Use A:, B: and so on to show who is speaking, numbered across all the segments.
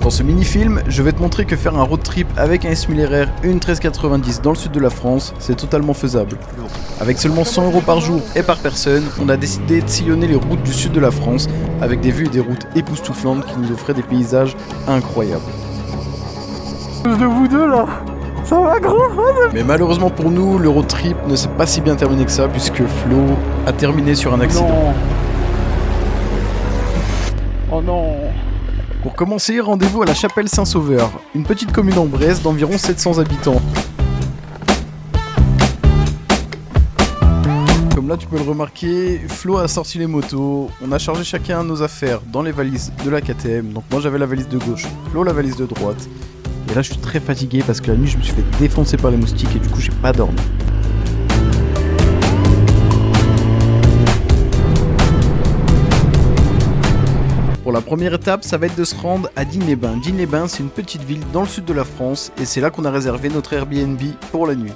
A: Dans ce mini-film, je vais te montrer que faire un road trip avec un SMLRR et une 1390 dans le sud de la France, c'est totalement faisable. Avec seulement 100€ par jour et par personne, on a décidé de sillonner les routes du sud de la France avec des vues et des routes époustouflantes qui nous offraient des paysages incroyables.
B: De vous deux là, ça va gros.
A: Mais malheureusement pour nous, le road trip ne s'est pas si bien terminé que ça puisque Flo a terminé sur un accident.
B: Non. Oh non.
A: Pour commencer, rendez-vous à la Chapelle Saint-Sauveur, une petite commune en Bresse d'environ 700 habitants. Comme là tu peux le remarquer, Flo a sorti les motos, on a chargé chacun nos affaires dans les valises de la KTM, donc moi j'avais la valise de gauche, Flo la valise de droite. Et là je suis très fatigué parce que la nuit je me suis fait défoncer par les moustiques et du coup j'ai pas dormi. Pour la première étape, ça va être de se rendre à Digne-les-Bains. Digne-les-Bains, c'est une petite ville dans le sud de la France et c'est là qu'on a réservé notre Airbnb pour la nuit.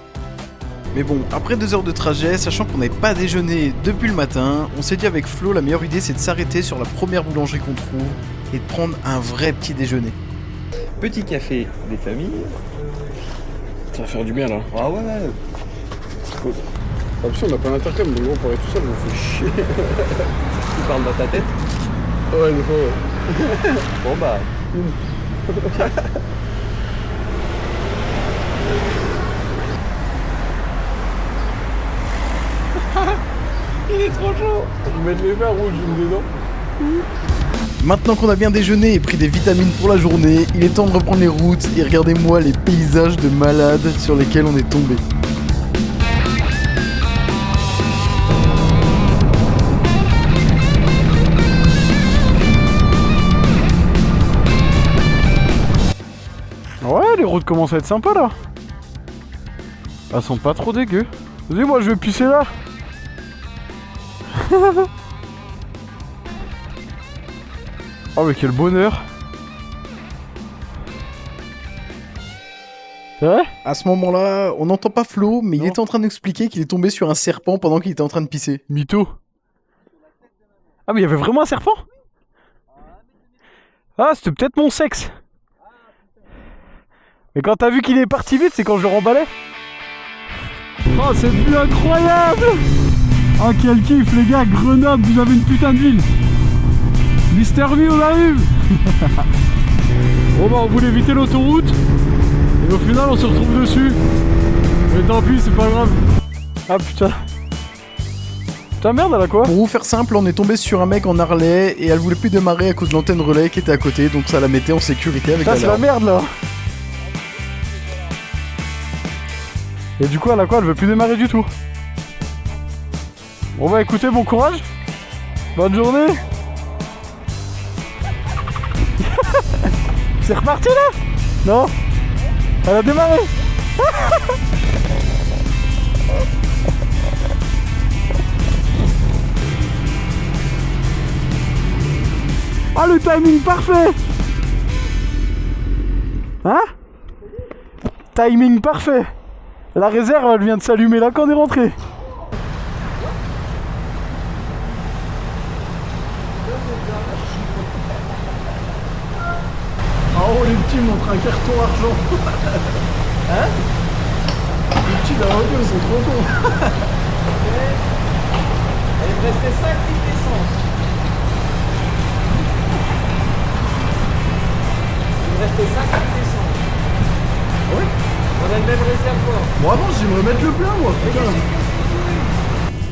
A: Mais bon, après 2 heures de trajet, sachant qu'on n'avait pas déjeuné depuis le matin, on s'est dit avec Flo, la meilleure idée c'est de s'arrêter sur la première boulangerie qu'on trouve et de prendre un vrai petit déjeuner.
C: Petit café des familles.
B: Ça va faire du bien là.
C: Ah ouais.
B: En plus on a pas d'intercom, donc on pourrait tout seul, on fait chier.
C: Tu parles dans ta tête.
B: Ouais, des fois ouais.
C: Bon bah. Il est trop chaud.
B: Je vais mettre les verres rouges, je me dedans.
A: Maintenant qu'on a bien déjeuné et pris des vitamines pour la journée, il est temps de reprendre les routes et regardez-moi les paysages de malades sur lesquels on est tombé.
B: Ouais, les routes commencent à être sympas là. Elles sont pas trop dégueu. Vas-y, moi je vais pisser là. Oh mais quel bonheur. C'est vrai?
A: À ce moment-là, on n'entend pas Flo, mais il
B: Non.
A: était en train d'expliquer qu'il est tombé sur un serpent pendant qu'il était en train de pisser.
B: Mytho. Ah mais il y avait vraiment un serpent? Ah c'était peut-être mon sexe. Mais quand t'as vu qu'il est parti vite, c'est quand je le remballais. Oh cette vue incroyable. Oh quel kiff les gars, Grenoble, vous avez une putain de ville. Mister V on arrive. Bon bah on voulait éviter l'autoroute. Et au final on se retrouve dessus. Mais tant pis c'est pas grave. Ah putain. Putain merde elle a quoi?
A: Pour vous faire simple, on est tombé sur un mec en Harley et elle voulait plus démarrer à cause de l'antenne relais qui était à côté, donc ça la mettait en sécurité avec
B: Putain c'est la
A: l'alarme.
B: merde là. Et du coup elle a quoi? Elle veut plus démarrer du tout. Bon bah écoutez, bon courage. Bonne journée. C'est reparti là? Non? Elle a démarré. Ah le timing parfait. Hein? Timing parfait. La réserve elle vient de s'allumer là quand on est rentré. En haut les petits montrent un carton argent. Hein? Les petits de la radio ils sont trop cons.
C: Il me restait 5 litres d'essence. Il me restait 5 litres d'essence.
A: Oui.
C: On a le même réservoir.
A: Bon avant j'aimerais mettre le plein moi, putain.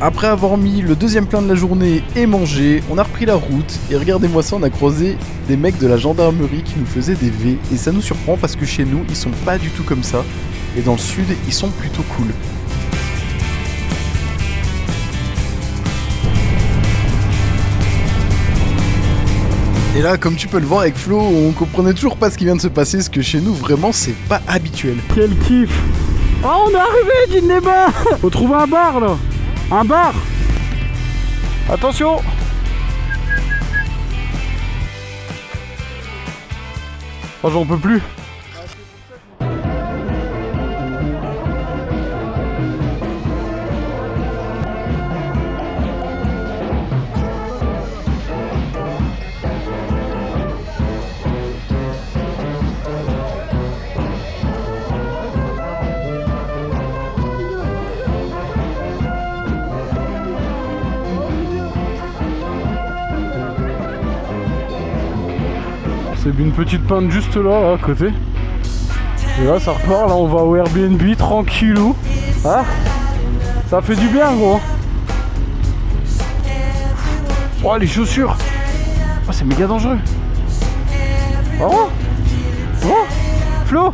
A: Après avoir mis le deuxième plein de la journée et mangé, on a repris la route et regardez-moi ça, on a croisé des mecs de la gendarmerie qui nous faisaient des V et ça nous surprend parce que chez nous ils sont pas du tout comme ça et dans le sud ils sont plutôt cool. Et là comme tu peux le voir avec Flo, on comprenait toujours pas ce qui vient de se passer parce que chez nous vraiment c'est pas habituel.
B: Quel kiff. Ah on est arrivé Digne-les-Bains. Faut trouver un bar là. Un bar. Attention. Oh j'en peux plus. s'est mis une petite pinte juste là, à côté. Et là ça repart, là on va au Airbnb tranquillou. Hein? Ça fait du bien gros. Oh les chaussures. Oh c'est méga dangereux. Oh, oh Flo,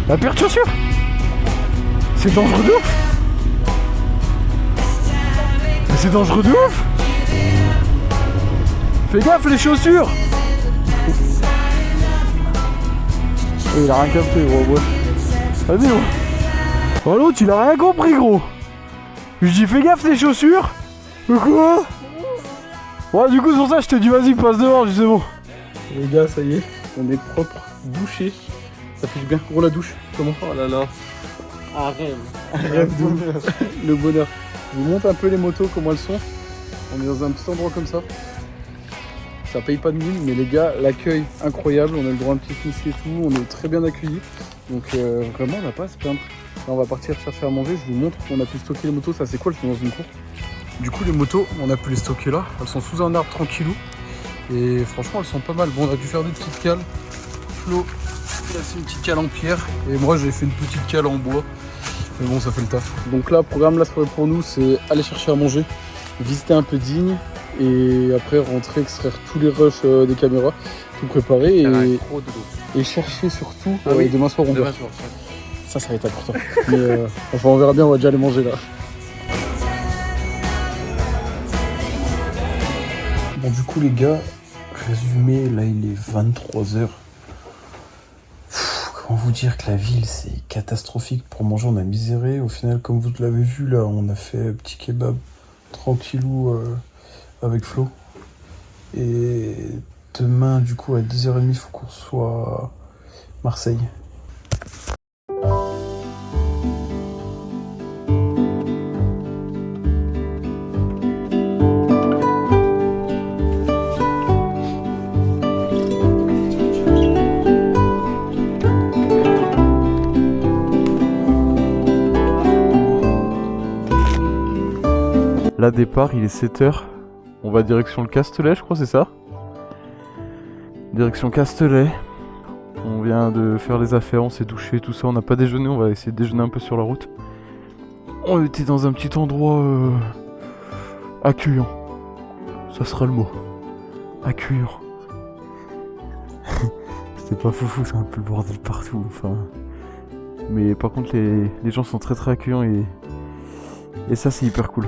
B: la paire de chaussures. C'est dangereux de ouf. Mais c'est dangereux de ouf. Fais gaffe les chaussures. Il a rien capté gros, ouais. Vas-y gros. Oh l'autre il a rien compris gros. Je dis fais gaffe les chaussures. Quoi? Ouais du coup sur ça je t'ai dit vas-y passe devant, je dis c'est bon. Les gars ça y est, on est propre, douché. Ça fait du bien, gros la douche. Comment?
C: Oh là là. Un rêve.
B: Un rêve de ouf. Le bonheur. Je vous montre un peu les motos, comment elles sont. On est dans un petit endroit comme ça. Ça paye pas de mine, mais les gars, l'accueil incroyable. On a le droit à un petit sniff et tout. On est très bien accueillis. Donc vraiment, on n'a pas à se plaindre. Là, on va partir chercher à manger. Je vous montre. On a pu stocker les motos. Ça, c'est quoi? Elles sont dans une cour. Du coup, les motos, on a pu les stocker là. Elles sont sous un arbre tranquillou. Et franchement, elles sont pas mal. Bon, on a dû faire des petites cales. Flo, il a fait une petite cale en pierre. Et moi, j'ai fait une petite cale en bois. Mais bon, ça fait le taf. Donc là, le programme la soirée pour nous, c'est aller chercher à manger, visiter un peu Digne. Et après rentrer, extraire tous les rushs des caméras, tout préparer et chercher surtout demain soir on verra. Ça va être important. Mais enfin on verra bien, on va déjà aller manger là. Bon du coup les gars, résumé, là il est 23h. Comment vous dire que la ville c'est catastrophique pour manger, on a miséré. Au final comme vous l'avez vu là, on a fait un petit kebab tranquillou avec Flo. Et demain, du coup, à 10h30, il faut qu'on soit à Marseille. Là, départ, il est 7h. On va direction le Castellet, je crois, c'est ça? Direction Castellet. On vient de faire les affaires, on s'est douché, tout ça. On n'a pas déjeuné, on va essayer de déjeuner un peu sur la route. On était dans un petit endroit accueillant. Ça sera le mot. Accueillant. C'était pas foufou, c'est un peu le bordel partout. Enfin... Mais par contre, les gens sont très très accueillants et ça, c'est hyper cool.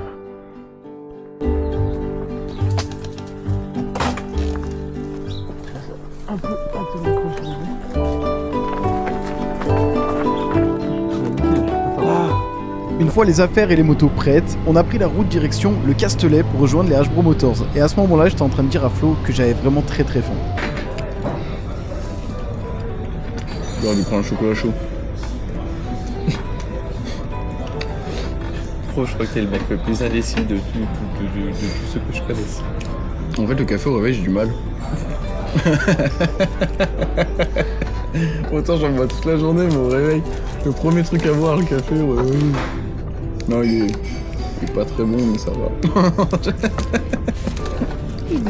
A: Une fois les affaires et les motos prêtes, on a pris la route direction le Castellet pour rejoindre les Hbro Motors. Et à ce moment-là, j'étais en train de dire à Flo que j'avais vraiment très très faim.
D: On lui prend un chocolat chaud.
C: Pro, je crois que t'es le mec le plus indécis de tous ceux que je connaisse.
D: En fait, le café au réveil, j'ai du mal. Autant j'en bois toute la journée, mais au réveil, le premier truc à boire, le café au réveil. Non, il est pas très bon, mais ça va.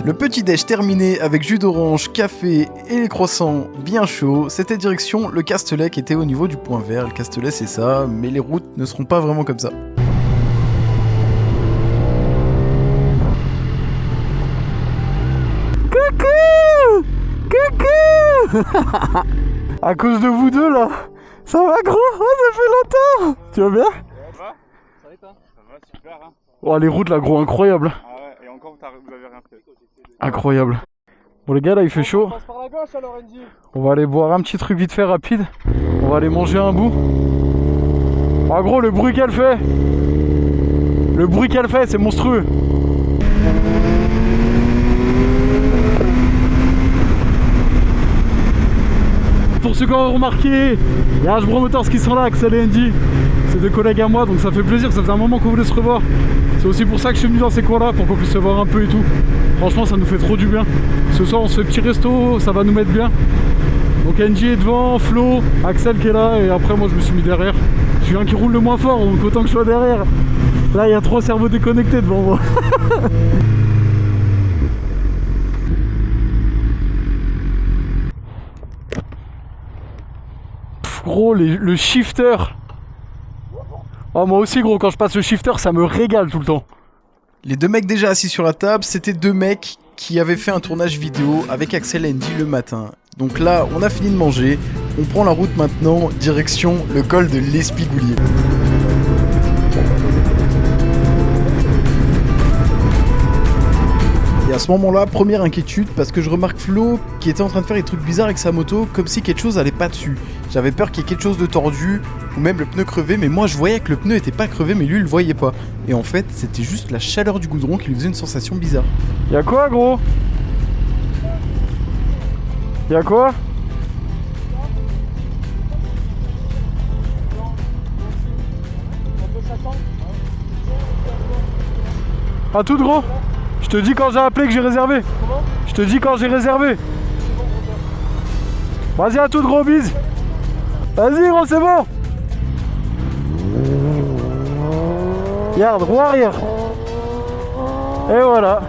A: Le petit déj terminé avec jus d'orange, café et les croissants bien chauds, c'était direction le Castellet qui était au niveau du point vert. Le Castellet c'est ça, mais les routes ne seront pas vraiment comme ça.
B: Coucou! Coucou! À cause de vous deux là, ça va gros? Oh, ça fait longtemps! Tu vas bien?
E: Ça va? Ça va, toi? Ça va, super hein.
B: Oh les routes là gros, incroyable.
E: Ah ouais, et encore vous avez rien fait.
B: Incroyable. Bon les gars là il fait chaud.
C: On passe par la gauche alors Andy.
B: On va aller boire un petit truc vite fait rapide. On va aller manger un bout. Ah gros le bruit qu'elle fait. Le bruit qu'elle fait c'est monstrueux. Pour ceux qui ont remarqué, il y a Hbro Motors qui sont là, Axel et Andy. C'est deux collègues à moi donc ça fait plaisir, ça faisait un moment qu'on voulait se revoir. C'est aussi pour ça que je suis venu dans ces coins là, pour qu'on puisse se voir un peu et tout. Franchement ça nous fait trop du bien. Ce soir on se fait petit resto, ça va nous mettre bien. Donc Andy est devant, Flo, Axel qui est là et après moi je me suis mis derrière. Je suis un qui roule le moins fort donc autant que je sois derrière. Là il y a 3 cerveaux déconnectés devant moi. Gros, le shifter. Oh, moi aussi, gros, quand je passe le shifter, ça me régale tout le temps.
A: Les deux mecs déjà assis sur la table, c'était deux mecs qui avaient fait un tournage vidéo avec Axel et Andy le matin. Donc là, on a fini de manger, on prend la route maintenant, direction le col de l'Espigoulier. Et à ce moment-là, première inquiétude, parce que je remarque Flo qui était en train de faire des trucs bizarres avec sa moto, comme si quelque chose allait pas dessus. J'avais peur qu'il y ait quelque chose de tordu, ou même le pneu crevé, mais moi je voyais que le pneu était pas crevé, mais lui il le voyait pas. Et en fait, c'était juste la chaleur du goudron qui lui faisait une sensation bizarre.
B: Y'a quoi, gros? Y'a quoi? À tout, gros? Je te dis quand j'ai appelé que j'ai réservé. Comment? Je te dis quand j'ai réservé. Vas-y, à tout, gros, bise. Vas-y, gros, c'est bon. Regarde, roue arrière. Et voilà.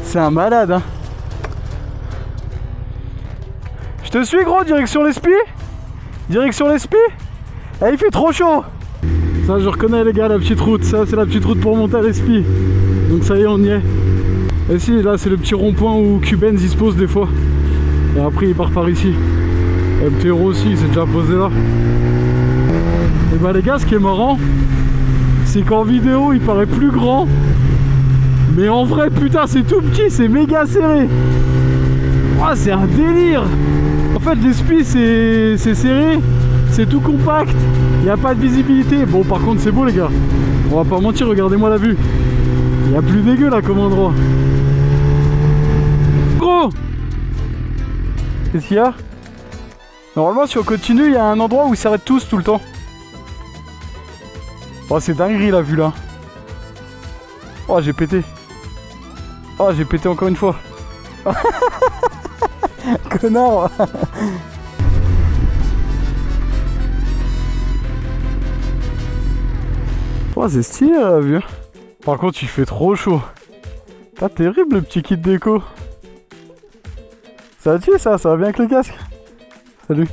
B: C'est un malade, hein. Je te suis, gros, direction l'Espi. Direction l'Espi. Eh, il fait trop chaud. Ça, je reconnais, les gars, la petite route. Ça, c'est la petite route pour monter à l'Espi. Donc ça y est, on y est. Et si, là, c'est le petit rond-point où Cubenz il se pose des fois. Et après, il part par ici. MTRO aussi, il s'est déjà posé là. Et bah les gars, ce qui est marrant, c'est qu'en vidéo, il paraît plus grand. Mais en vrai, putain, c'est tout petit, c'est méga serré. Oh, c'est un délire. En fait, l'Espi, c'est serré. C'est tout compact, il n'y a pas de visibilité. Bon, par contre, c'est beau, les gars. On va pas mentir, regardez-moi la vue. Il y a plus dégueu là comme endroit. Gros! Qu'est-ce qu'il y a? Normalement, si on continue, il y a un endroit où ils s'arrêtent tous tout le temps. Oh, c'est dinguerie la vue là. Oh, j'ai pété. Oh, j'ai pété encore une fois. Connard! Oh, c'est stylé la vue. Par contre, il fait trop chaud. Pas terrible le petit kit déco. Ça tue ça va bien avec le casque. Salut.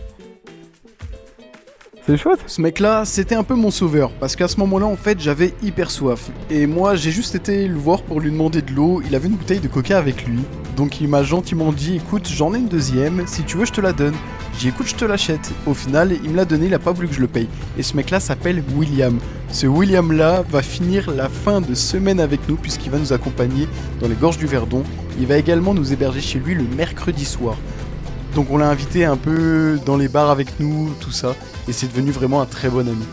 B: C'est chouette.
A: Ce mec-là, c'était un peu mon sauveur, parce qu'à ce moment-là, en fait, j'avais hyper soif. Et moi, j'ai juste été le voir pour lui demander de l'eau, il avait une bouteille de coca avec lui. Donc il m'a gentiment dit, écoute, j'en ai une deuxième, si tu veux, je te la donne. J'ai dit, écoute, je te l'achète. Au final, il me l'a donné, il a pas voulu que je le paye. Et ce mec-là s'appelle William. Ce William-là va finir la fin de semaine avec nous, puisqu'il va nous accompagner dans les gorges du Verdon. Il va également nous héberger chez lui le mercredi soir. Donc on l'a invité un peu dans les bars avec nous, tout ça, et c'est devenu vraiment un très bon ami.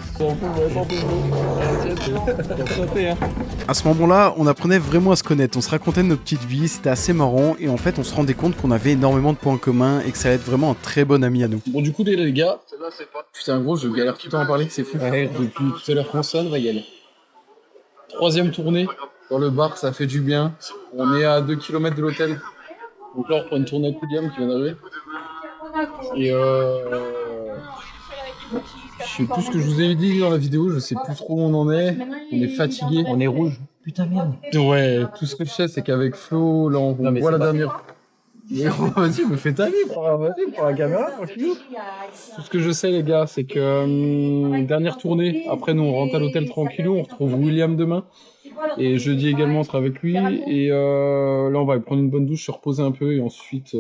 A: À ce moment-là, on apprenait vraiment à se connaître, on se racontait de nos petites vies, c'était assez marrant, et en fait on se rendait compte qu'on avait énormément de points communs et que ça allait être vraiment un très bon ami à nous.
D: Bon, du coup, les gars, putain, gros, je galère tout le temps à parler, c'est fou. Ouais, depuis tout à l'heure qu'on sonne, va y aller. 3ème tournée dans le bar, ça fait du bien. On est à 2 km de l'hôtel. Donc là, on reprend une tournée avec William qui vient d'arriver. Et je sais plus ce que je vous ai dit dans la vidéo, je sais plus trop où on en est. On est fatigué.
C: On est rouge. Putain, merde.
D: Ouais, tout ce que je sais, c'est qu'avec Flo, là, on voit la dernière. Vas-y, me fais ta vie, vas-y, prends la caméra, tranquille. Tout ce que je sais, les gars, c'est que dernière tournée, après nous on rentre à l'hôtel tranquillou, on retrouve William demain. Et jeudi également on sera avec lui. Et là on va aller prendre une bonne douche, se reposer un peu et ensuite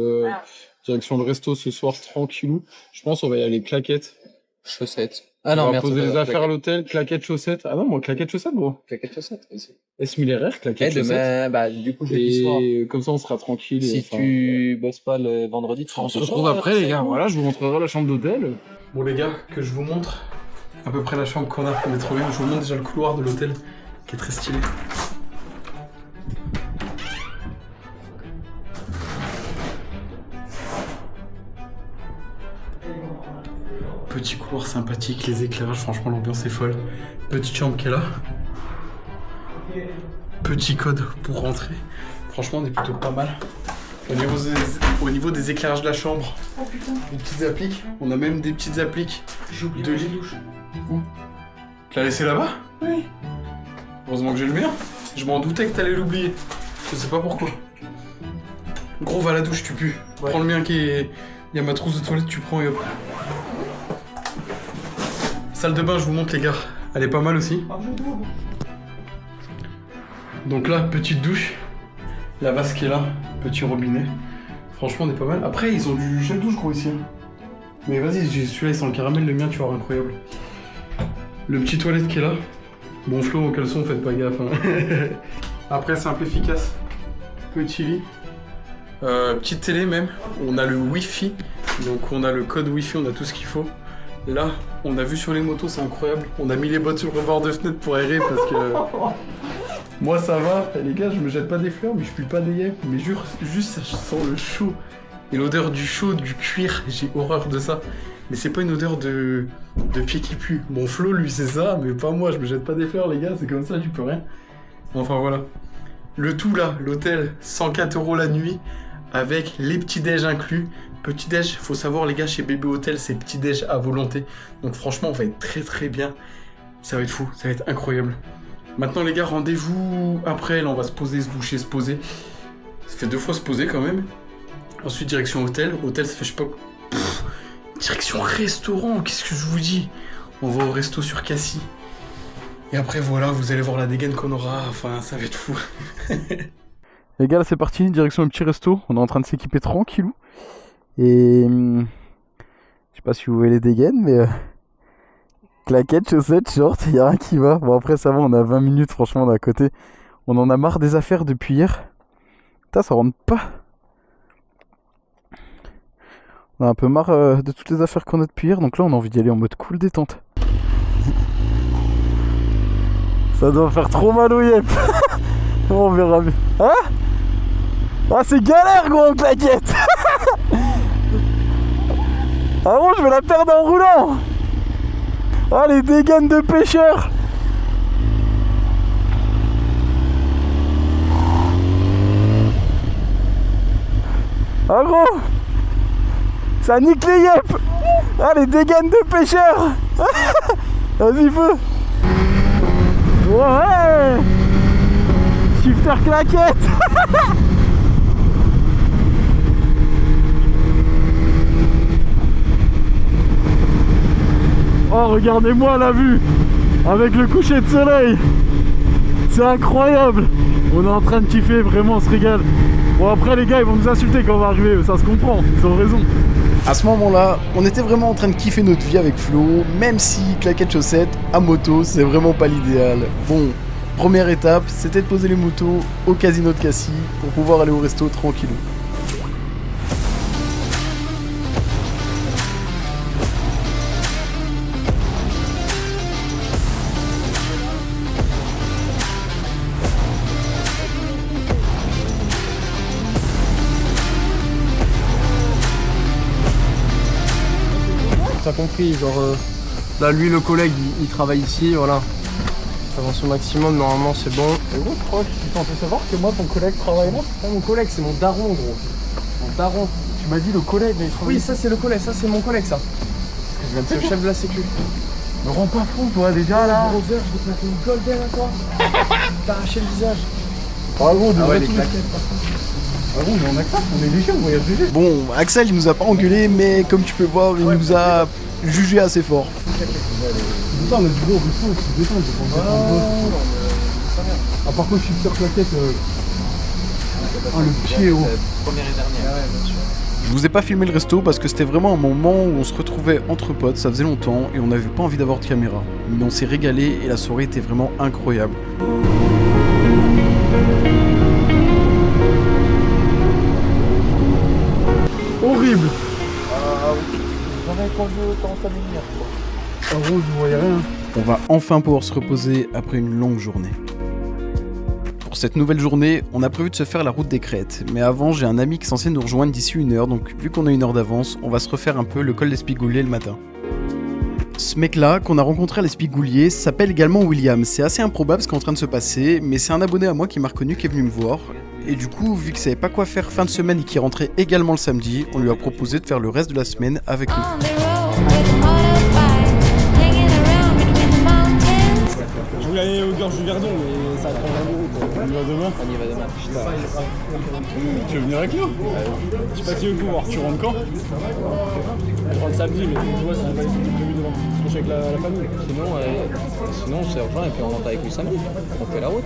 D: direction le resto ce soir tranquillou. Je pense on va y aller claquettes.
C: Chaussettes.
D: Ah non, on va poser les affaires à l'hôtel, claquettes, chaussettes. Ah non, moi claquettes, chaussettes, gros.
C: Claquettes, chaussettes aussi.
D: S1000RR, claquettes, chaussettes.
C: Demain, bah du coup jeudi soir.
D: Et comme ça on sera tranquille.
C: Si tu bosses pas le vendredi,
D: on se retrouve après les gars. Voilà, je vous montrerai la chambre d'hôtel. Bon les gars, que je vous montre à peu près la chambre qu'on a. On est trop bien. Je vous montre déjà le couloir de l'hôtel qui est très stylé. Petit couloir sympathique, les éclairages, franchement l'ambiance est folle. Petite chambre qui est là. Petit code pour rentrer. Franchement on est plutôt pas mal. Au niveau des éclairages de la chambre, des petites appliques. On a même des petites appliques de lit. Où? Tu l'as laissé là-bas? Oui. Heureusement que j'ai le mien. Je m'en doutais que t'allais l'oublier. Je sais pas pourquoi. Gros, va à la douche, tu pues. Ouais. Prends le mien qui est Il y a ma trousse de toilette, tu prends et hop. Salle de bain, je vous montre les gars. Elle est pas mal aussi. Donc là, petite douche. La vase qui est là, petit robinet. Franchement, on est pas mal. Après, ils ont du gel douche gros ici. Mais vas-y, celui-là il sent le caramel, le mien tu vois, incroyable. Le petit toilette qui est là. Bon Flo, au caleçon, faites pas gaffe. Hein. Après, simple, efficace. Petit lit. Petite télé même. On a le Wi-Fi. Donc on a le code Wi-Fi, on a tout ce qu'il faut. Là, on a vu sur les motos, c'est incroyable. On a mis les bottes sur le rebord de fenêtre pour aérer parce que... Moi ça va, les gars, je me jette pas des fleurs, mais je pue pas des yeux. Mais juste, je sens le chaud. Et l'odeur du chaud, du cuir, j'ai horreur de ça. Mais c'est pas une odeur de pied qui pue. Bon, Flo, lui, c'est ça, mais pas moi, je me jette pas des fleurs, les gars, c'est comme ça, tu peux rien. Enfin, voilà. Le tout, là, l'hôtel, 104 € la nuit, avec les petits-déj inclus. Petit-déj, faut savoir, les gars, chez Bébé Hôtel, c'est petit-déj à volonté. Donc, franchement, on va être très, très bien. Ça va être fou, ça va être incroyable. Maintenant, les gars, rendez-vous après. Là, on va se poser, se doucher, se poser. Ça fait 2 fois se poser, quand même. Ensuite, direction hôtel. Hôtel, ça fait, je sais pas... direction restaurant, qu'est-ce que je vous dis? On va au resto sur Cassis. Et après, voilà, vous allez voir la dégaine qu'on aura. Enfin, ça va être fou.
B: Les gars, là, c'est parti. Direction le petit resto. On est en train de s'équiper tranquillou. Et... je sais pas si vous voyez les dégaines, mais... claquettes, chaussettes, shorts, y'a rien qui va. Bon, après, ça va, on a 20 minutes, franchement, on est à côté. On en a marre des affaires depuis hier. Putain, ça rentre pas. On a un peu marre de toutes les affaires qu'on a depuis hier, donc là on a envie d'y aller en mode cool détente. Ça doit faire trop mal au yep. On verra mieux. Hein? Ah c'est galère gros claquette. Ah bon je vais la perdre en roulant. Ah les dégaines de pêcheurs. Ah gros ça nique les yep. Ah les dégaines de pêcheurs. Vas-y feu. Ouais. Shifter claquette. Oh regardez-moi la vue. Avec le coucher de soleil. C'est incroyable. On est en train de kiffer, vraiment on se régale. Bon après les gars ils vont nous insulter quand on va arriver, ça se comprend, ils ont raison.
A: À ce moment-là, on était vraiment en train de kiffer notre vie avec Flo, même si claquettes chaussettes à moto, c'est vraiment pas l'idéal. Bon, première étape, c'était de poser les motos au casino de Cassis pour pouvoir aller au resto tranquillou.
F: T'as compris, genre là lui le collègue il travaille ici, voilà. Avance au maximum, normalement c'est bon.
B: Et gros proche, tu t'en fais savoir que moi ton collègue travaille là?
F: C'est pas mon collègue, c'est mon daron gros. Mon daron.
B: Tu m'as dit le collègue mais il travaille.
F: Oui ça c'est le collègue, ça c'est mon collègue ça. C'est le chef de la sécu.
B: Me rends pas fou toi déjà là.
F: Gros heure, je vais te mettre une golden à toi. T'as arraché le visage.
B: Ah gros,
F: Ah ouais les claquettes par contre.
B: Ah bon mais on a que ça, on est léger, on voyage léger.
A: Bon, Axel il nous a pas engueulé, mais comme tu peux voir, il nous a jugé assez fort.
B: C'est pour ça on a du gros resto, c'est détente, je pense. Ah par contre shifter claquette, le pied haut.
C: Première et dernière.
A: Je vous ai pas filmé le resto parce que c'était vraiment un moment où on se retrouvait entre potes, ça faisait longtemps et on n'avait pas envie d'avoir de caméra. Mais on s'est régalé et la soirée était vraiment incroyable.
B: Horrible.
F: J'en avais pas vu autant ta lumière quoi.
B: Ah gros je voyais rien.
A: On va enfin pouvoir se reposer après une longue journée. Pour cette nouvelle journée, on a prévu de se faire la route des crêtes, mais avant j'ai un ami qui est censé nous rejoindre d'ici 1 heure, donc vu qu'on a 1 heure d'avance, on va se refaire un peu le col des Spigouliers le matin. Ce mec-là, qu'on a rencontré à l'Espigoulier, s'appelle également William. C'est assez improbable ce qui est en train de se passer, mais c'est un abonné à moi qui m'a reconnu qui est venu me voir. Et du coup, vu qu'il savait pas quoi faire fin de semaine et qu'il rentrait également le samedi, on lui a proposé de faire le reste de la semaine avec nous.
B: voulais aller aux gorges du Verdon, mais ça prend 20 minutes. On y va demain? On y va demain. Putain. Tu veux venir avec nous? Je sais pas si tu veux pouvoir. Tu rentres quand? Je rentre samedi, mais tu vois, c'est pas les trucs prévus devant. Je suis avec la famille.
C: Sinon, c'est urgent et puis on rentre avec lui samedi. On fait la route.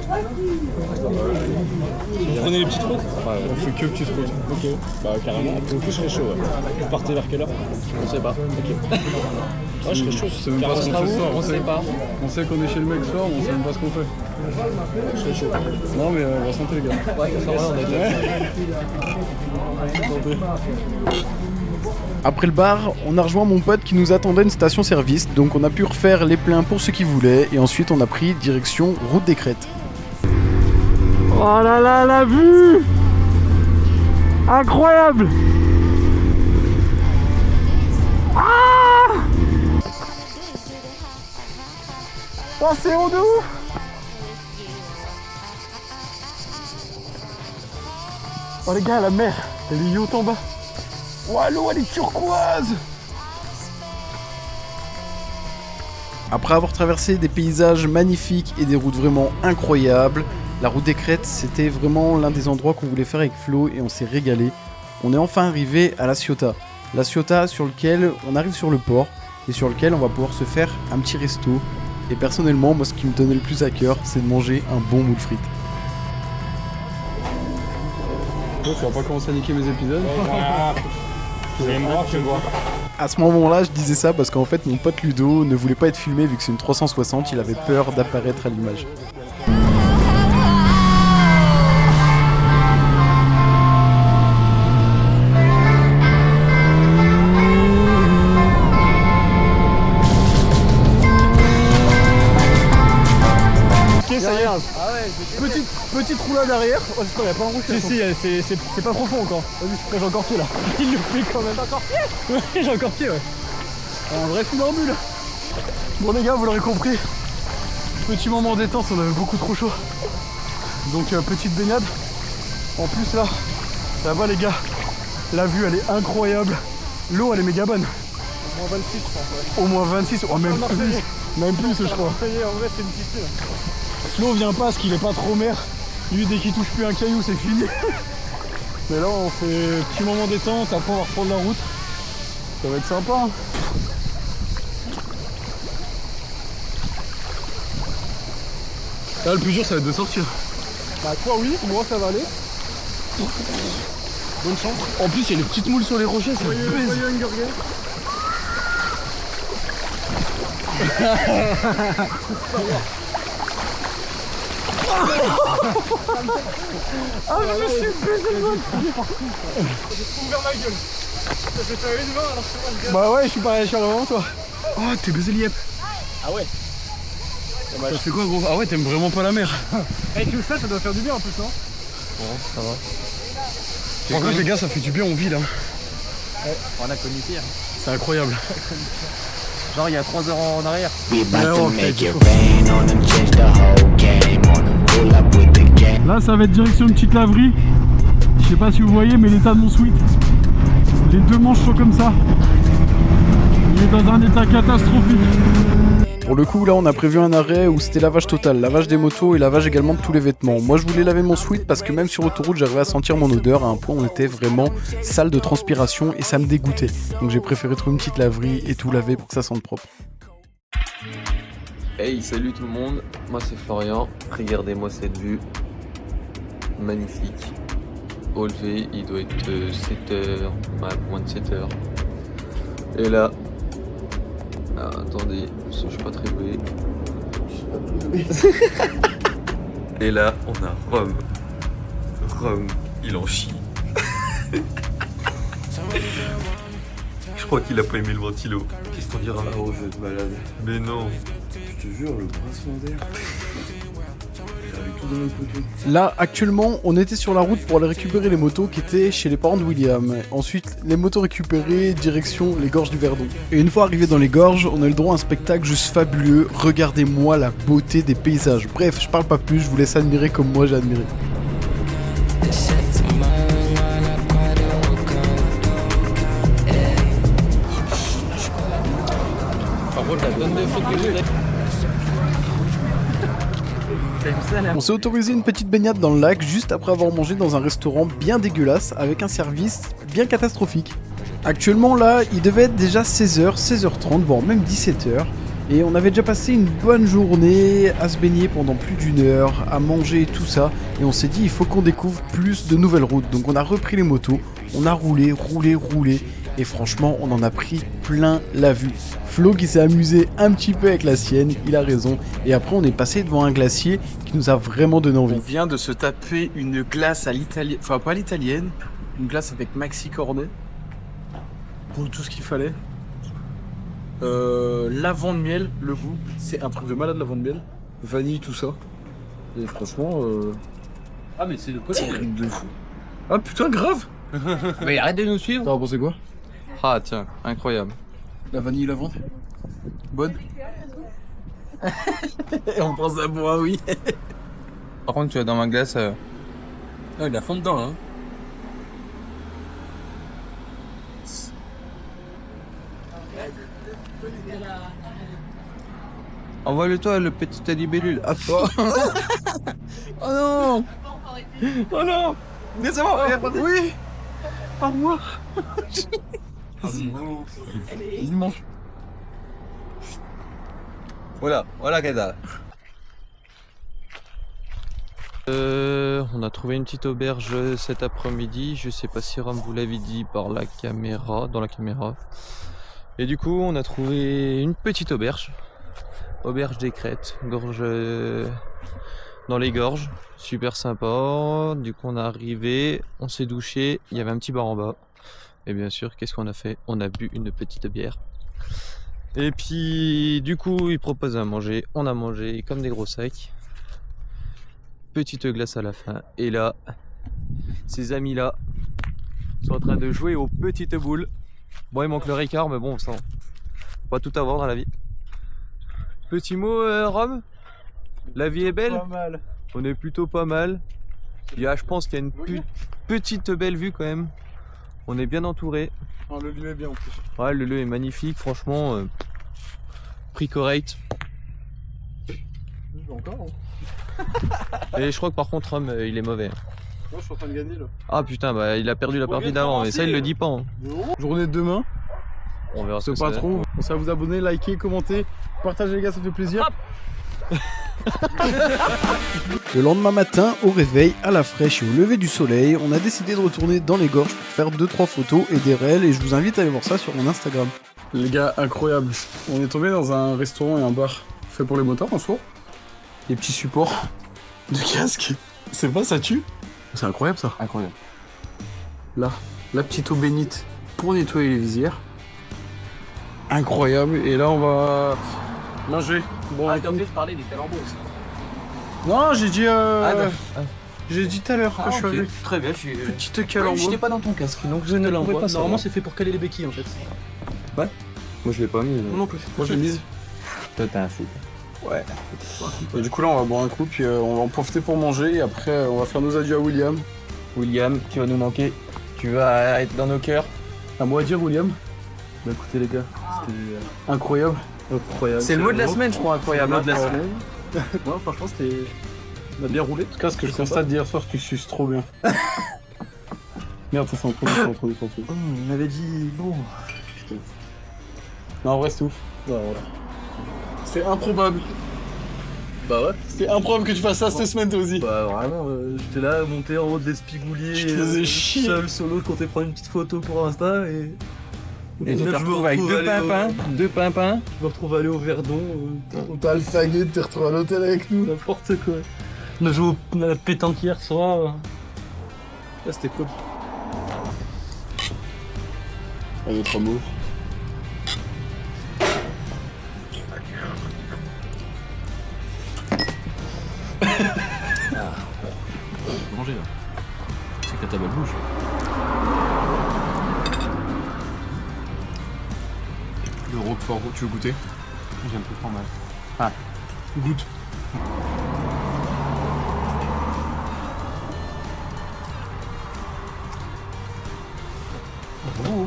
B: Vous prenez les petites routes? On fait que petites routes. Ok. Bah carrément. Pour le coup, je serais chaud. Ouais. Vous partez vers quelle heure?
C: On sait pas.
B: Ok. Ouais, je serais chaud.
D: Je sais même pas ce qu'on fait ce soir.
C: On sait pas.
D: On sait qu'on est chez le mec ce soir, mais on sait même pas ce qu'on fait.
B: Je serais chaud.
D: Non, mais on va santé, les gars.
C: Ouais, ça va, on est déjà.
A: Après le bar, on a rejoint mon pote qui nous attendait à une station-service, donc on a pu refaire les pleins pour ceux qui voulaient, et ensuite on a pris direction route des Crêtes.
B: Oh là là, la vue! Incroyable! Ah! Oh, c'est haut de ouf! Oh les gars, la mer, elle est haute en bas. Oh, l'eau, elle est turquoise!
A: Après avoir traversé des paysages magnifiques et des routes vraiment incroyables, la route des Crêtes, c'était vraiment l'un des endroits qu'on voulait faire avec Flo et on s'est régalé. On est enfin arrivé à La Ciotat. La Ciotat sur lequel on arrive sur le port et sur lequel on va pouvoir se faire un petit resto. Et personnellement, moi ce qui me tenait le plus à cœur, c'est de manger un bon moule frites.
D: Tu vas pas commencer à niquer mes épisodes?
B: Tu veux me voir, tu veux me voir.
A: À ce moment-là, je disais ça parce qu'en fait mon pote Ludo ne voulait pas être filmé vu que c'est une 360, il avait peur d'apparaître à l'image.
B: Ok, ça y est. Ah ouais, petite roulade arrière. Oh, je crois qu'il n'y a pas un rouge. Si, c'est pas profond encore. Vas-y, j'ai encore pied là. Il le fait quand même. T'as encore pied? Ouais, j'ai encore pied, ouais. Un vrai funambule. Bon, les gars, vous l'aurez compris. Petit moment détente, on avait beaucoup trop chaud. Donc, petite baignade. En plus, là-bas, les gars, la vue, elle est incroyable. L'eau, elle est méga bonne. Au moins 26, je pense. Ouais. Au moins 26, oh, même plus. Même plus, je crois. En vrai, c'est une piscine. Flo vient pas parce qu'il est pas trop mer. Lui, dès qu'il touche plus un caillou, c'est fini. Mais là, on fait petit moment détente. Après, on va reprendre la route. Ça va être sympa. Hein.
D: Là, le plus dur, ça va être de sortir.
B: Bah, toi, oui. Moi, ça va aller. Bonne chance.
D: En plus, il y a les petites moules sur les rochers, ça pèse.
B: Ah, je me suis baisé le ventre. J'ai ouvert ma gueule. Ça fait faire une main alors que c'est moi. Bah ouais, je suis pas avant toi.
D: Oh, t'es baisé l'IEP.
B: Ah ouais.
D: Ça fait quoi, gros? Ah ouais, t'aimes vraiment pas la mer.
B: Avec tout ça doit faire du bien en plus, non?
C: Bon, ça va.
D: En fait, les gars, ça fait du bien, on vit là.
C: Ouais, on a connu pire.
D: C'est incroyable.
C: Genre, il y a 3 heures en arrière.
B: Là, ça va être direction une petite laverie. Je sais pas si vous voyez, mais l'état de mon sweat. Les deux manches sont comme ça. Il est dans un état catastrophique.
A: Pour le coup, là, on a prévu un arrêt où c'était lavage total, lavage des motos et lavage également de tous les vêtements. Moi, je voulais laver mon sweat parce que même sur autoroute, j'arrivais à sentir mon odeur à un point où on était vraiment sale de transpiration et ça me dégoûtait. Donc j'ai préféré trouver une petite laverie et tout laver pour que ça sente propre.
C: Hey, salut tout le monde, moi c'est Florian, regardez-moi cette vue, magnifique. Au lever, il doit être 7h, moins de 7h. Et là, attendez, parce que je suis pas très doué. Et là, on a Rome. Rome, il en chie. Je crois qu'il a pas aimé le ventilo. Qu'est-ce qu'on dira?
G: Oh, je vais être malade.
C: Mais non.
G: Je te jure, le brassement d'air. J'avais tout dans le poteau.
A: Là, actuellement, on était sur la route pour aller récupérer les motos qui étaient chez les parents de William. Ensuite, les motos récupérées, direction les gorges du Verdon. Et une fois arrivé dans les gorges, on a eu le droit à un spectacle juste fabuleux. Regardez-moi la beauté des paysages. Bref, je parle pas plus, je vous laisse admirer comme moi j'ai admiré.
C: Par contre, la donne de frites que je
A: On s'est autorisé une petite baignade dans le lac juste après avoir mangé dans un restaurant bien dégueulasse avec un service bien catastrophique. Actuellement là, il devait être déjà 16h, 16h30, voire même 17h. Et on avait déjà passé une bonne journée à se baigner pendant plus d'une heure, à manger et tout ça. Et on s'est dit il faut qu'on découvre plus de nouvelles routes. Donc on a repris les motos, on a roulé. Et franchement, on en a pris plein la vue. Flo qui s'est amusé un petit peu avec la sienne, il a raison. Et après, on est passé devant un glacier qui nous a vraiment donné envie.
H: On vient de se taper une glace à l'italienne, enfin pas l'italienne, une glace avec maxi cornet. Pour tout ce qu'il fallait. Lavande miel, le goût, c'est un truc de malade, lavande miel. Vanille, tout ça. Et franchement,
F: Ah, mais c'est le pote.
H: de fou. Ah putain, grave.
F: Mais arrête de nous suivre.
H: T'en as pensé quoi?
C: Ah tiens, incroyable.
H: La vanille, lavande. Bonne. On pense à moi, oui.
C: Par contre, tu vas dans ma glace.
F: Ah, il a fond dedans, hein.
C: Envoie-le-toi, le petit libellule. Ah,
H: Oh non. Oh non. Mais c'est bon. Oui. Par moi. Dimanche.
C: Voilà Kada. On a trouvé une petite auberge cet après-midi. Je sais pas si Ram vous l'avait dit dans la caméra. Et du coup, on a trouvé une petite auberge. Auberge des Crêtes, gorge dans les gorges, super sympa. Du coup, on est arrivé, on s'est douché, il y avait un petit bar en bas. Et bien sûr, qu'est-ce qu'on a fait? On a bu une petite bière. Et puis, du coup, ils proposent à manger. On a mangé comme des gros sacs. Petite glace à la fin. Et là, ces amis-là sont en train de jouer aux petites boules. Bon, il manque le Ricard, mais bon, ça, on va tout avoir dans la vie. Petit mot, Rome? La vie est belle?
H: Pas mal.
C: On est plutôt pas mal. Je pense qu'il y a une petite belle vue quand même. On est bien entouré.
H: Oh, le lieu est bien en plus.
C: Ouais, le lieu est magnifique, franchement. Prix correct.
H: Encore, hein.
C: Et je crois que par contre, Rome, il est mauvais.
H: Moi, je suis en train de gagner là.
C: Ah putain, bah il a perdu la partie d'avant, mais ça il le dit pas. Hein.
H: Journée de demain.
C: On verra ce
H: C'est
C: que
H: pas
C: ça
H: trop. Pensez à vous abonner, liker, commenter, partager les gars, ça fait plaisir.
A: Le lendemain matin, au réveil, à la fraîche et au lever du soleil, on a décidé de retourner dans les gorges pour faire 2-3 photos et des réels et je vous invite à aller voir ça sur mon Instagram.
H: Les gars, incroyable. On est tombé dans un restaurant et un bar fait pour les motards en soi. Les petits supports de casque. C'est pas, ça tue. C'est incroyable ça.
C: Incroyable.
H: Là, la petite eau bénite pour nettoyer les visières. Incroyable. Et là, on va manger. Bon,
F: T'as oublié de parler des calembours aussi.
H: non, j'ai dit. J'ai dit tout à l'heure quand je suis arrivé.
F: Très bien, je suis.
H: Petite calembour.
F: J'étais pas dans ton casque, donc je ne l'envoie pas. Normalement, c'est fait pour caler les béquilles en fait.
C: Moi je l'ai pas mis.
H: Non, non plus. Moi, je l'ai mise.
C: Toi t'es un fou.
H: Ouais. Et du coup, là, on va boire un coup, puis on va en profiter pour manger. Et après, on va faire nos adieux à William.
C: William, tu vas nous manquer. Tu vas être dans nos cœurs.
H: À moi à dire, William.
F: Bah écoutez les gars, c'était
H: Incroyable.
F: incroyable.
C: C'est le mot de la semaine, je crois, incroyable.
F: Le mot de la
C: hein.
F: semaine. Ouais, franchement, c'était. On a bien roulé.
H: En tout cas, ce que je constate d'hier soir, tu suces trop bien. Merde, ça s'en trouve.
F: On m'avait dit bon.
H: Non, en vrai, c'est ouf.
F: Bah voilà.
H: C'est improbable.
F: Bah ouais.
H: C'est improbable que tu fasses ça cette semaine, toi aussi.
F: Bah vraiment, j'étais là, monté en haut de l'espigoulier.
H: Tu te faisais chier.
F: Seul, solo, je comptais prendre une petite photo pour Insta et.
C: Et tu
F: Au
C: te
F: final, je me
C: retrouves avec
F: retrouve
C: deux pimpins.
F: Je me retrouve aller au Verdon.
H: On t'a alphagué de te retrouver à l'hôtel avec nous.
F: N'importe quoi. On a joué à la pétanque hier soir. Là, c'était cool.
H: Un autre amour.
F: Manger là. C'est que la table bouge.
H: Le Roquefort, tu veux goûter?
C: J'aime plus prendre mal.
H: Goûte.
F: Oh.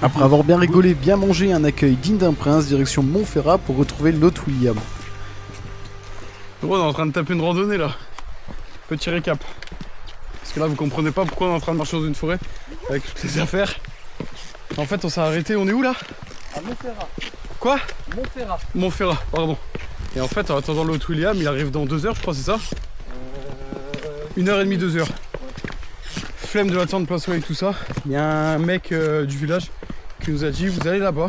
A: Après avoir bien rigolé, bien mangé, un accueil digne d'un prince, direction Montferrat pour retrouver l'hôte William.
H: Gros, on est en train de taper une randonnée là. Petit récap. Parce que là, vous comprenez pas pourquoi on est en train de marcher dans une forêt avec toutes les affaires. En fait, on s'est arrêté. On est où là?
F: À Montferrat.
H: Quoi?
F: Montferrat.
H: Montferrat, pardon. Et en fait, en attendant l'hôte William, il arrive dans 2 heures, je crois, c'est ça? 1h30, 2 heures. Flemme de l'attendre plein soleil, tout ça. Il y a un mec du village qui nous a dit, vous allez là-bas,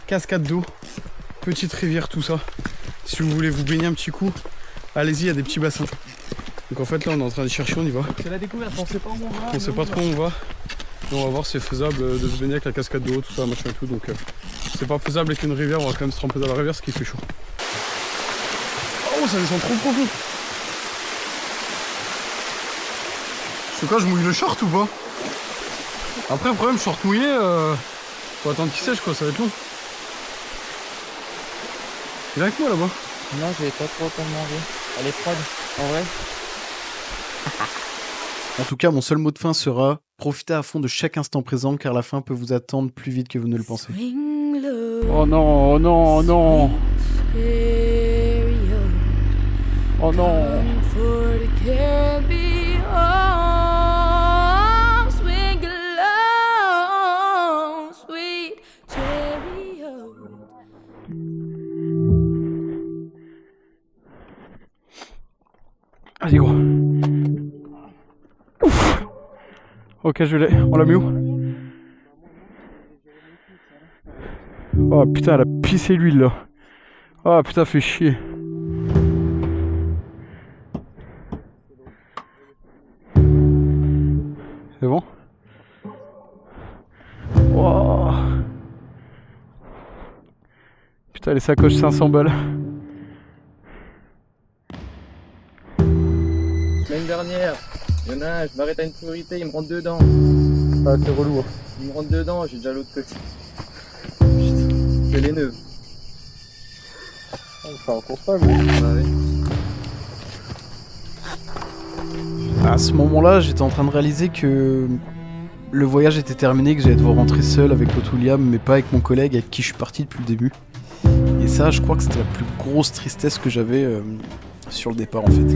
H: cascade d'eau, petite rivière, tout ça. Si vous voulez vous baigner un petit coup, allez-y, il y a des petits bassins. Donc en fait là on est en train de chercher, on y va.
F: C'est la découverte, on sait pas où on va.
H: On sait pas trop où on va. Et on va voir si c'est faisable de se baigner avec la cascade d'eau, tout ça, machin et tout. Donc c'est pas faisable avec une rivière, on va quand même se tremper dans la rivière parce qu'il fait chaud. Oh, ça descend trop profond. C'est quoi, je mouille le short ou pas? Après le problème, short mouillé, faut attendre qu'il sèche quoi, ça va être long. Il est avec moi là-bas.
F: Non, j'avais pas trop le manger. Elle est froide, en vrai.
A: En tout cas, mon seul mot de fin sera profitez à fond de chaque instant présent car la fin peut vous attendre plus vite que vous ne le pensez.
B: Oh non, oh non, oh non. Oh non. Vas-y gros. Ouf. Ok, je l'ai. On l'a mis où? Oh putain, elle a pissé l'huile là. Oh putain, fait chier. C'est bon? Oh. Putain, les sacoches 500 balles.
F: L'année dernière, il y en a un, je m'arrête à une priorité, il me rentre dedans.
H: Ah, c'est relou.
F: Il me rentre dedans, j'ai déjà l'autre côté. Putain, c'est les nœuds.
H: C'est un constat, mais...
F: Bah ouais.
A: À ce moment-là, j'étais en train de réaliser que le voyage était terminé, que j'allais devoir rentrer seul avec l'hôte William, mais pas avec mon collègue avec qui je suis parti depuis le début. Et ça, je crois que c'était la plus grosse tristesse que j'avais sur le départ en fait.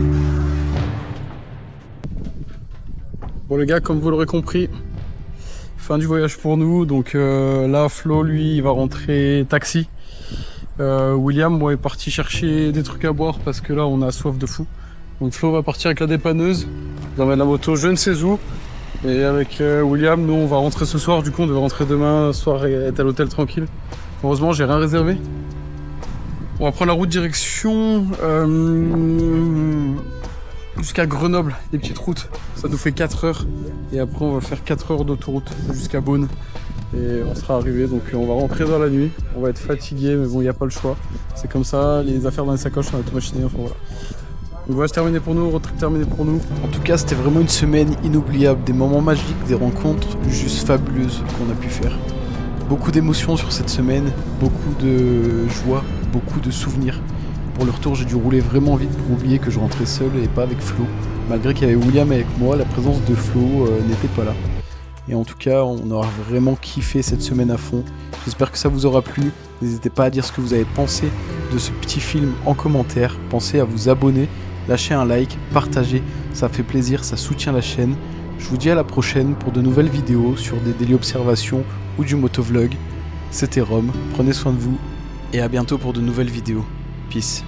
H: Bon les gars, comme vous l'aurez compris, fin du voyage pour nous. Donc là, Flo, lui, il va rentrer taxi. William, moi, est parti chercher des trucs à boire parce que là, on a soif de fou. Donc Flo va partir avec la dépanneuse, il emmène la moto je ne sais où. Et avec William, nous, on va rentrer ce soir. Du coup, on devait rentrer demain soir et être à l'hôtel tranquille. Heureusement, j'ai rien réservé. On va prendre la route direction jusqu'à Grenoble, des petites routes. Ça nous fait 4 heures. Et après, on va faire 4 heures d'autoroute jusqu'à Beaune. Et on sera arrivé, donc on va rentrer dans la nuit. On va être fatigué, mais bon, il n'y a pas le choix. C'est comme ça, les affaires dans les sacoches, on a tout machiné, enfin voilà. Donc voyage terminé pour nous, road trip terminé pour nous.
A: En tout cas, c'était vraiment une semaine inoubliable, des moments magiques, des rencontres juste fabuleuses qu'on a pu faire. Beaucoup d'émotions sur cette semaine, beaucoup de joie, beaucoup de souvenirs. Pour le retour, j'ai dû rouler vraiment vite pour oublier que je rentrais seul et pas avec Flo. Malgré qu'il y avait William avec moi, la présence de Flo n'était pas là. Et en tout cas, on aura vraiment kiffé cette semaine à fond. J'espère que ça vous aura plu. N'hésitez pas à dire ce que vous avez pensé de ce petit film en commentaire. Pensez à vous abonner, lâcher un like, partager. Ça fait plaisir, ça soutient la chaîne. Je vous dis à la prochaine pour de nouvelles vidéos sur des daily observations ou du motovlog. C'était Rome, prenez soin de vous et à bientôt pour de nouvelles vidéos. Peace.